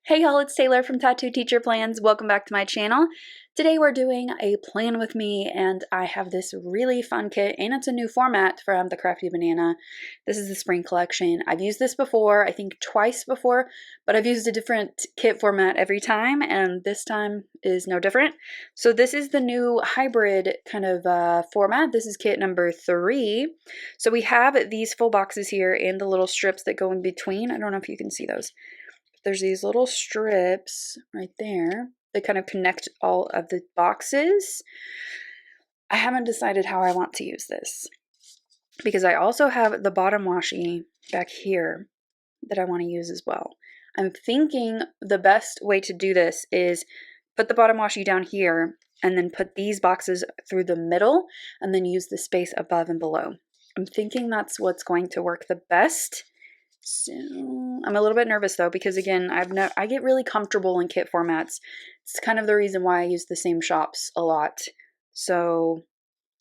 Hey y'all, it's Taylor from Tattooedteacherplans. Welcome back to my channel. Today we're doing a plan with me and I have this really fun kit and it's a new format from the Crafty Banana. This is the spring collection. I've used this before, I think twice before, but I've used a different kit format every time and this time is no different. So this is the new hybrid kind of format. This is kit number 3. So we have these full boxes here and the little strips that go in between. I don't know if you can see those. There's these little strips right there that kind of connect all of the boxes. I haven't decided how I want to use this because I also have the bottom washi back here that I want to use as well. I'm thinking the best way to do this is put the bottom washi down here and then put these boxes through the middle and then use the space above and below. I'm thinking that's what's going to work the best. So I'm a little bit nervous though because again I get really comfortable in kit formats. It's kind of the reason why I use the same shops a lot. So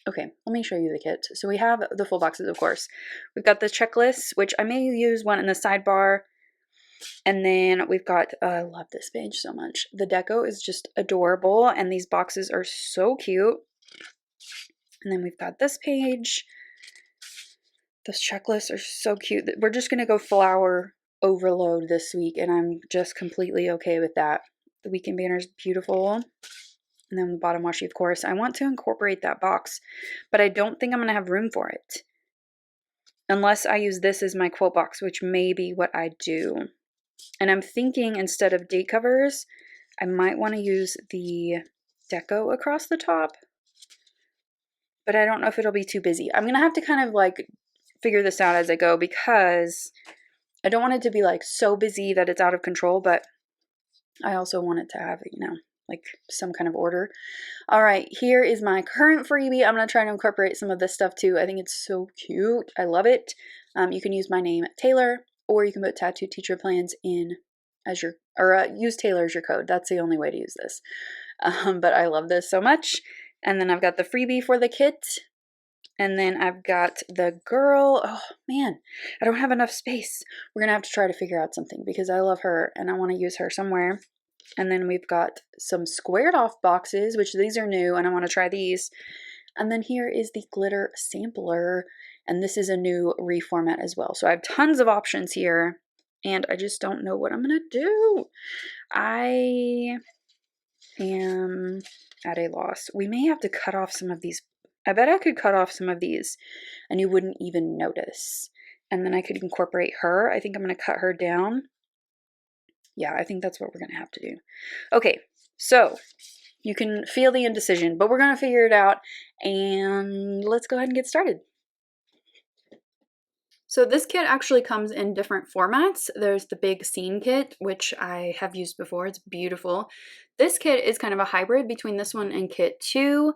okay, let me show you the kit. So we have the full boxes, of course. We've got the checklist, which I may use one in the sidebar, and then we've got I love this page so much. The deco is just adorable and these boxes are so cute. And then we've got this page. Those checklists are so cute. We're just going to go flower overload this week, and I'm just completely okay with that. The weekend banner is beautiful. And then the bottom washi, of course. I want to incorporate that box, but I don't think I'm going to have room for it. Unless I use this as my quote box, which may be what I do. And I'm thinking instead of date covers, I might want to use the deco across the top. But I don't know if it'll be too busy. I'm going to have to kind of like figure this out as I go because I don't want it to be like so busy that it's out of control, but I also want it to have, you know, like some kind of order. All right, here is my current freebie. I'm going to try to incorporate some of this stuff too. I think it's so cute. I love it. You can use my name, Taylor, or you can put Tattooedteacherplans in as your, or use Taylor as your code. That's the only way to use this. But I love this so much. And then I've got the freebie for the kit. And then I've got the girl. Oh man, I don't have enough space. We're going to have to try to figure out something because I love her and I want to use her somewhere. And then we've got some squared off boxes, which these are new and I want to try these. And then here is the glitter sampler. And this is a new reformat as well. So I have tons of options here and I just don't know what I'm going to do. I am at a loss. We may have to cut off some of these. I bet I could cut off some of these and you wouldn't even notice. And then I could incorporate her. I think I'm going to cut her down. Yeah, I think that's what we're going to have to do. Okay, so you can feel the indecision, but we're going to figure it out and let's go ahead and get started. So this kit actually comes in different formats. There's the big scene kit, which I have used before. It's beautiful. This kit is kind of a hybrid between this one and kit 2.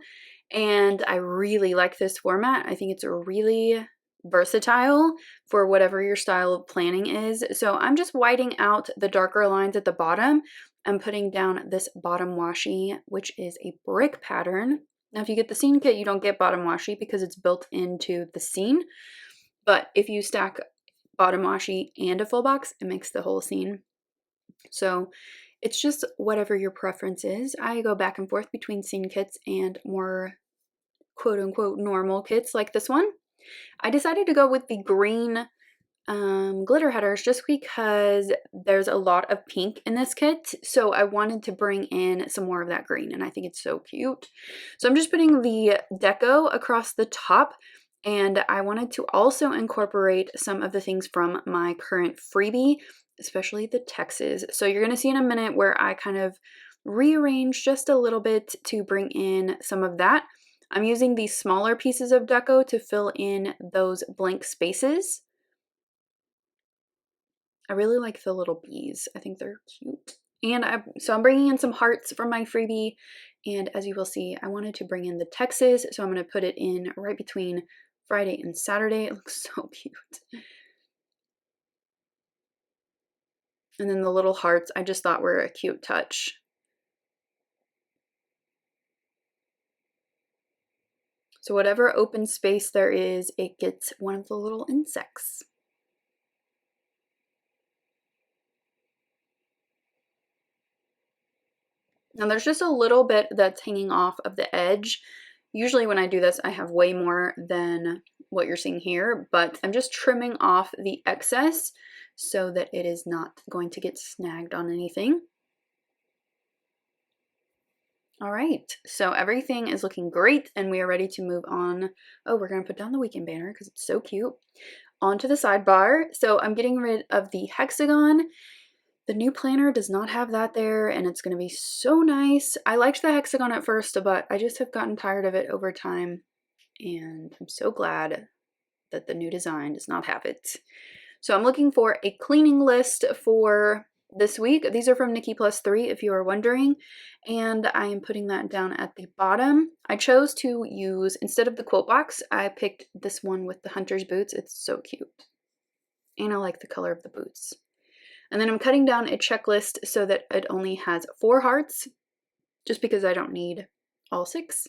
And I really like this format. I think it's really versatile for whatever your style of planning is. So I'm just whiting out the darker lines at the bottom and putting down this bottom washi, which is a brick pattern. Now, if you get the scene kit, you don't get bottom washi because it's built into the scene. But if you stack bottom washi and a full box, it makes the whole scene. So it's just whatever your preference is. I go back and forth between scene kits and more quote-unquote normal kits like this one. I decided to go with the green glitter headers just because there's a lot of pink in this kit. So I wanted to bring in some more of that green and I think it's so cute. So I'm just putting the deco across the top and I wanted to also incorporate some of the things from my current freebie, especially the texts. So you're going to see in a minute where I kind of rearrange just a little bit to bring in some of that. I'm using these smaller pieces of deco to fill in those blank spaces. I really like the little bees. I think they're cute. And so I'm bringing in some hearts from my freebie. And as you will see, I wanted to bring in the texts. So I'm going to put it in right between Friday and Saturday. It looks so cute. And then the little hearts I just thought were a cute touch. So whatever open space there is, it gets one of the little insects. Now there's just a little bit that's hanging off of the edge. Usually when I do this, I have way more than what you're seeing here, but I'm just trimming off the excess so that it is not going to get snagged on anything. All right, so everything is looking great and we are ready to move on. Oh, we're gonna put down the weekend banner because it's so cute. Onto the sidebar. So I'm getting rid of the hexagon. The new planner does not have that there and it's gonna be so nice. I liked the hexagon at first, but I just have gotten tired of it over time and I'm so glad that the new design does not have it. So I'm looking for a cleaning list for this week. These are from Nikki Plus 3 if you are wondering, and I am putting that down at the bottom. I chose to use, instead of the quote box, I picked this one with the hunter's boots. It's so cute and I like the color of the boots. And then I'm cutting down a checklist so that it only has 4 hearts just because I don't need all 6.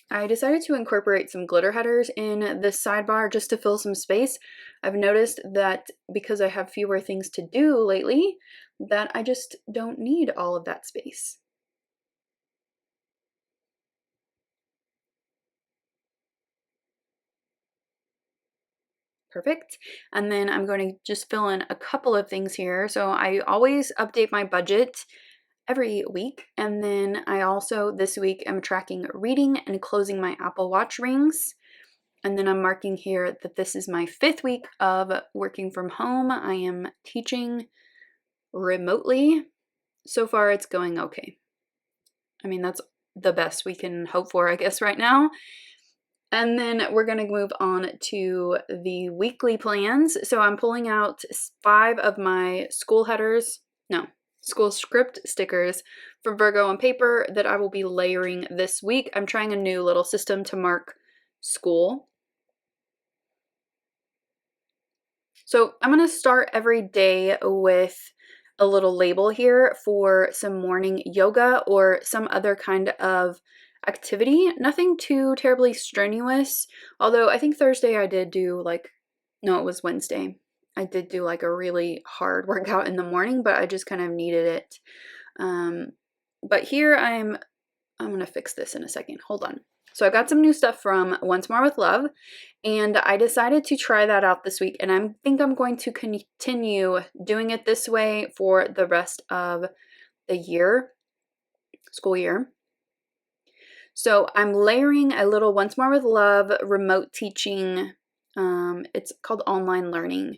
I decided to incorporate some glitter headers in this sidebar just to fill some space. I've noticed that because I have fewer things to do lately, that I just don't need all of that space. Perfect. And then I'm going to just fill in a couple of things here. So I always update my budget every week. And then I also, this week, am tracking reading and closing my Apple Watch rings. And then I'm marking here that this is my 5th week of working from home. I am teaching remotely. So far, it's going okay. I mean, that's the best we can hope for, I guess, right now. And then we're going to move on to the weekly plans. So I'm pulling out 5 of my school headers, no, school script stickers from Virgo on paper that I will be layering this week. I'm trying a new little system to mark school. So I'm going to start every day with a little label here for some morning yoga or some other kind of activity. Nothing too terribly strenuous, although I think Thursday I did do no, it was Wednesday. I did do like a really hard workout in the morning, but I just kind of needed it. But here I'm going to fix this in a second. Hold on. So I got some new stuff from Once More with Love, and I decided to try that out this week, and I think I'm going to continue doing it this way for the rest of the year, school year. So I'm layering a little Once More with Love remote teaching. It's called online learning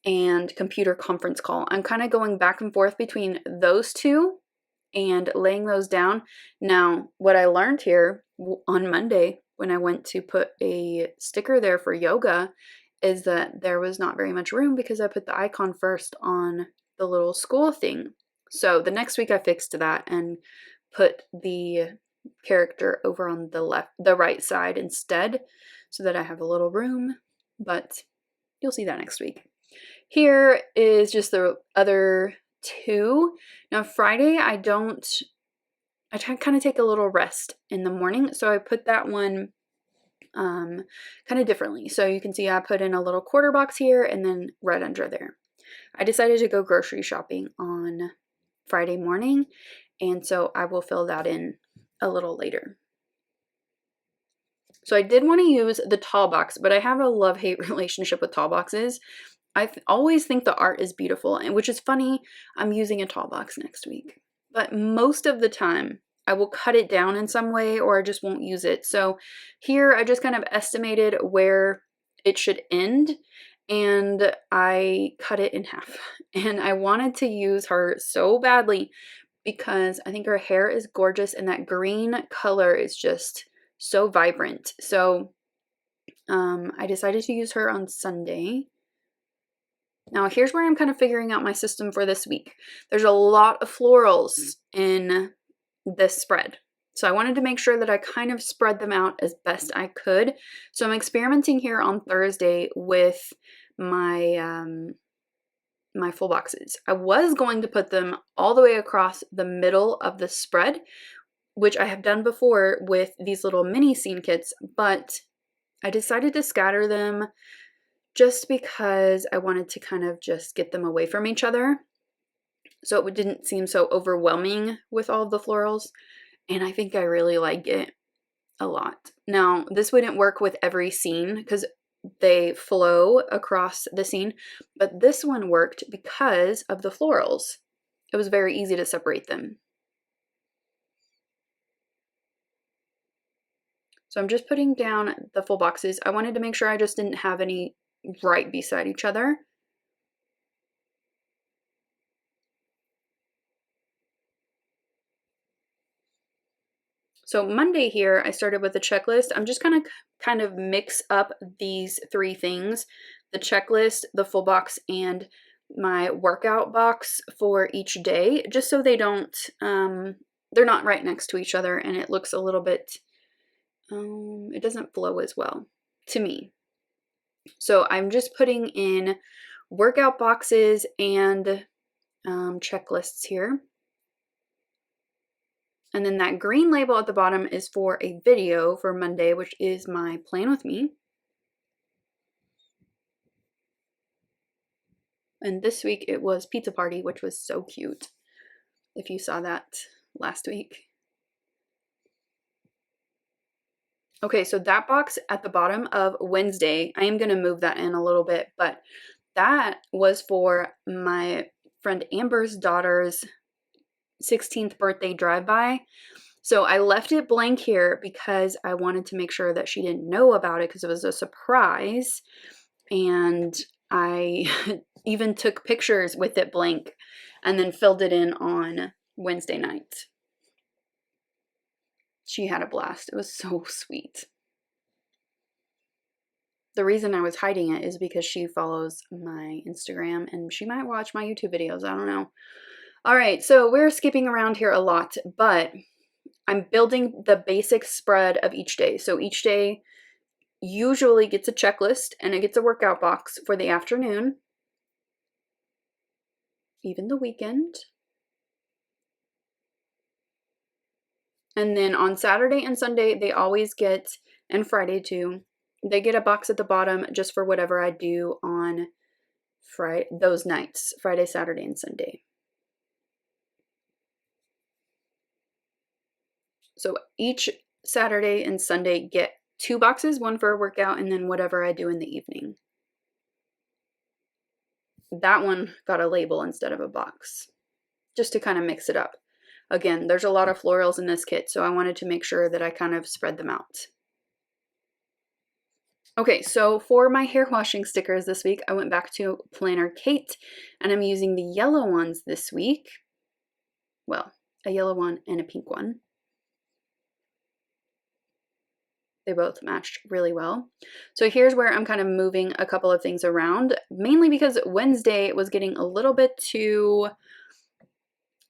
and computer conference call. I'm kind of going back and forth between those two and laying those down. Now, what I learned here on Monday when I went to put a sticker there for yoga is that there was not very much room because I put the icon first on the little school thing. So the next week I fixed that and put the character over on the right side instead so that I have a little room, but you'll see that next week. Here is just the other 2. Now Friday I kind of take a little rest in the morning, so I put that one kind of differently. So you can see I put in a little quarter box here and then right under there. I decided to go grocery shopping on Friday morning, and so I will fill that in a little later. So I did want to use the tall box, but I have a love-hate relationship with tall boxes. I always think the art is beautiful, and which is funny, I'm using a tall box next week. But most of the time, I will cut it down in some way or I just won't use it. So here I just kind of estimated where it should end and I cut it in half. And I wanted to use her so badly because I think her hair is gorgeous and that green color is just so vibrant. So I decided to use her on Sunday. Now here's where I'm kind of figuring out my system for this week. There's a lot of florals in this spread. So I wanted to make sure that I kind of spread them out as best I could. So I'm experimenting here on Thursday with my my full boxes. I was going to put them all the way across the middle of the spread, which I have done before with these little mini scene kits, but I decided to scatter them just because I wanted to kind of just get them away from each other. so it didn't seem so overwhelming with all the florals, and I think I really like it a lot. Now, this wouldn't work with every scene because they flow across the scene, but this one worked because of the florals. It was very easy to separate them. So I'm just putting down the full boxes. I wanted to make sure I just didn't have any right beside each other. So Monday here, I started with a checklist. I'm just gonna kind of mix up these three things, the checklist, the full box, and my workout box for each day, just so they don't, they're not right next to each other and it looks a little bit, it doesn't flow as well to me. So I'm just putting in workout boxes and checklists here. And then that green label at the bottom is for a video for Monday, which is my plan with me. And this week it was pizza party, which was so cute. If you saw that last week. Okay, so that box at the bottom of Wednesday, I am going to move that in a little bit, but that was for my friend Amber's daughter's 16th birthday drive-by. So I left it blank here because I wanted to make sure that she didn't know about it because it was a surprise. And I even took pictures with it blank and then filled it in on Wednesday night. She had a blast. It was so sweet. The reason I was hiding it is because she follows my Instagram and she might watch my YouTube videos. I don't know. All right, so we're skipping around here a lot, but I'm building the basic spread of each day. So each day usually gets a checklist and it gets a workout box for the afternoon, even the weekend. And then on Saturday and Sunday, they always get, and Friday too, they get a box at the bottom just for whatever I do on Friday, those nights, Friday, Saturday, and Sunday. So each Saturday and Sunday get 2 boxes, one for a workout and then whatever I do in the evening. That one got a label instead of a box, just to kind of mix it up. Again, there's a lot of florals in this kit, so I wanted to make sure that I kind of spread them out. Okay, so for my hair washing stickers this week, I went back to Planner Kate, and I'm using the yellow ones this week. Well, a yellow one and a pink one. They both matched really well. So here's where I'm kind of moving a couple of things around, mainly because Wednesday was getting a little bit too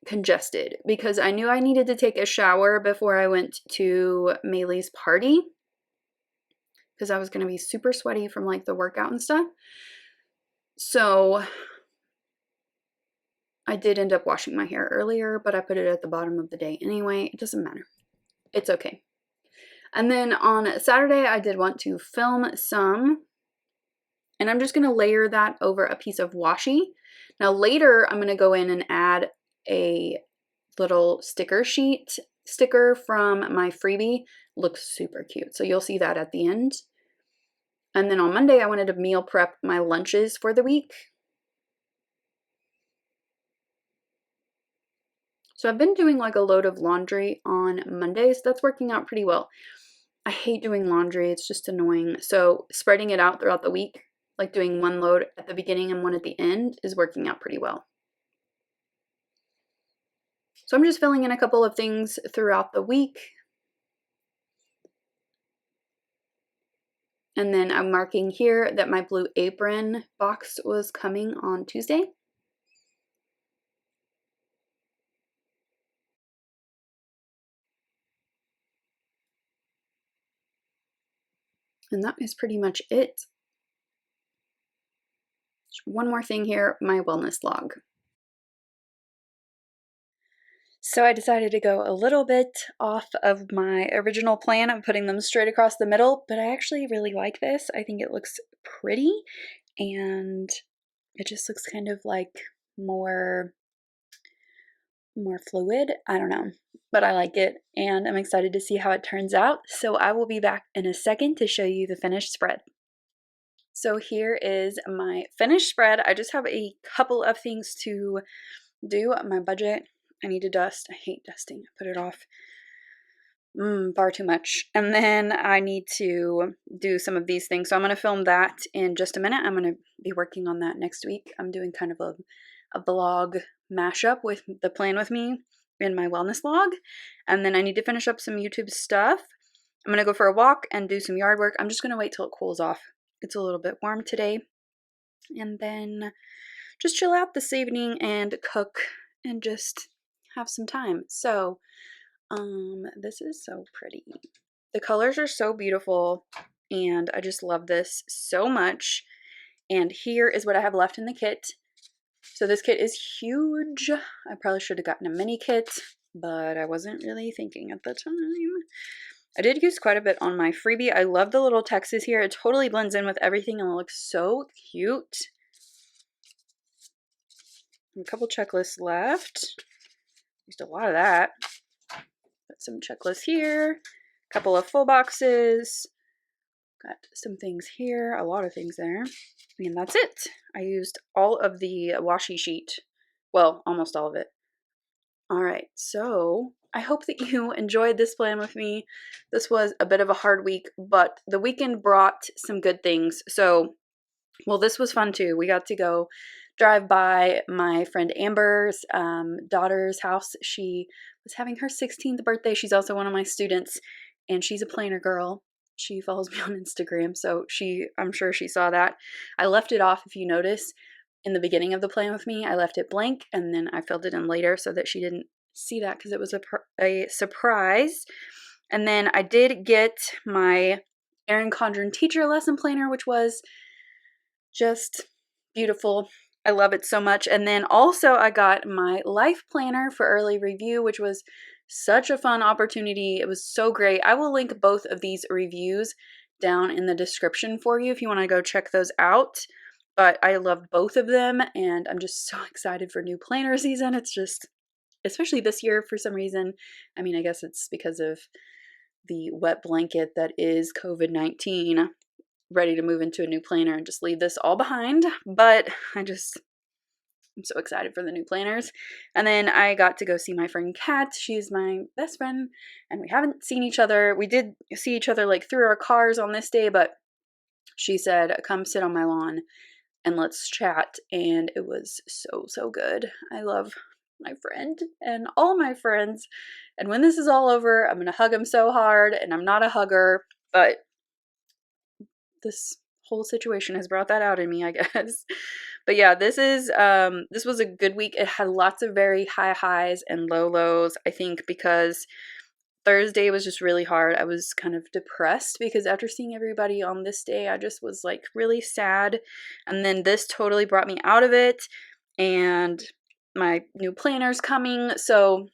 congested because I knew I needed to take a shower before I went to Maylee's party because I was going to be super sweaty from like the workout and stuff. So I did end up washing my hair earlier, but I put it at the bottom of the day anyway. It doesn't matter. It's okay. And then on Saturday, I did want to film some, and I'm just going to layer that over a piece of washi. Now later, I'm going to go in and add a little sticker sheet sticker from my freebie. Looks super cute. So you'll see that at the end. And then on Monday, I wanted to meal prep my lunches for the week. So I've been doing like a load of laundry on Mondays. That's working out pretty well. I hate doing laundry. It's just annoying. So spreading it out throughout the week, like doing one load at the beginning and one at the end, is working out pretty well. So I'm just filling in a couple of things throughout the week. And then I'm marking here that my blue apron box was coming on Tuesday. And that is pretty much it. One more thing here, my wellness log. So I decided to go a little bit off of my original plan of putting them straight across the middle, but I actually really like this. I think it looks pretty and it just looks kind of like more more fluid. I don't know, but I like it and I'm excited to see how it turns out. So I will be back in a second to show you the finished spread. So here is my finished spread. I just have a couple of things to do. My budget, I need to dust. I hate dusting. I put it off far too much. And then I need to do some of these things. So I'm going to film that in just a minute. I'm going to be working on that next week. I'm doing kind of a vlog mashup with the plan with me in my wellness log. And then I need to finish up some YouTube stuff. I'm going to go for a walk and do some yard work. I'm just going to wait till it cools off. It's a little bit warm today. And then just chill out this evening and cook and just have some time. So this is so pretty. The colors are so beautiful and I just love this so much. And here is what I have left in the kit. So this kit is huge. I probably should have gotten a mini kit, but I wasn't really thinking at the time. I did use quite a bit on my freebie. I love the little Texas here. It totally blends in with everything and it looks so cute. A couple checklists left. Used a lot of that. Got some checklists here. A couple of full boxes. Got some things here. A lot of things there. And that's it. I used all of the washi sheet. Well, almost all of it. Alright, so I hope that you enjoyed this plan with me. This was a bit of a hard week, but the weekend brought some good things. So, well, this was fun too. We got to go drive by my friend Amber's daughter's house. She was having her 16th birthday. She's also one of my students, and she's a planner girl. She follows me on Instagram, so I'm sure she saw that. I left it off, if you notice. In the beginning of the plan with me, I left it blank, and then I filled it in later so that she didn't see that because it was a surprise. And then I did get my Erin Condren teacher lesson planner, which was just beautiful. I love it so much. And then also I got my life planner for early review, which was such a fun opportunity. It was so great. I will link both of these reviews down in the description for you if you want to go check those out. But I loved both of them, and I'm just so excited for new planner season. It's just, especially this year for some reason. I mean, I guess it's because of the wet blanket that is COVID-19. Ready to move into a new planner and just leave this all behind. But I'm so excited for the new planners. And then I got to go see my friend Kat. She's my best friend, and we haven't seen each other. We did see each other like through our cars on this day, but she said, come sit on my lawn and let's chat, and it was so good. I love my friend and all my friends, and when this is all over, I'm gonna hug him so hard, and I'm not a hugger, but this whole situation has brought that out in me, I guess. But yeah, this was a good week. It had lots of very high highs and low lows, I think, because Thursday was just really hard. I was kind of depressed because after seeing everybody on this day, I just was like really sad. And then this totally brought me out of it. And my new planner's coming. So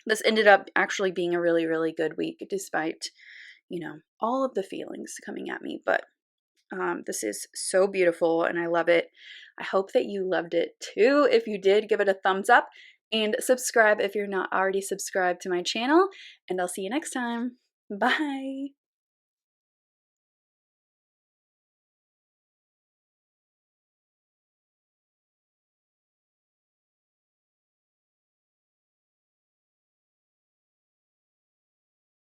this ended up actually being a really good week despite, all of the feelings coming at me. But this is so beautiful and I love it. I hope that you loved it too. If you did, give it a thumbs up. And subscribe if you're not already subscribed to my channel. And I'll see you next time. Bye.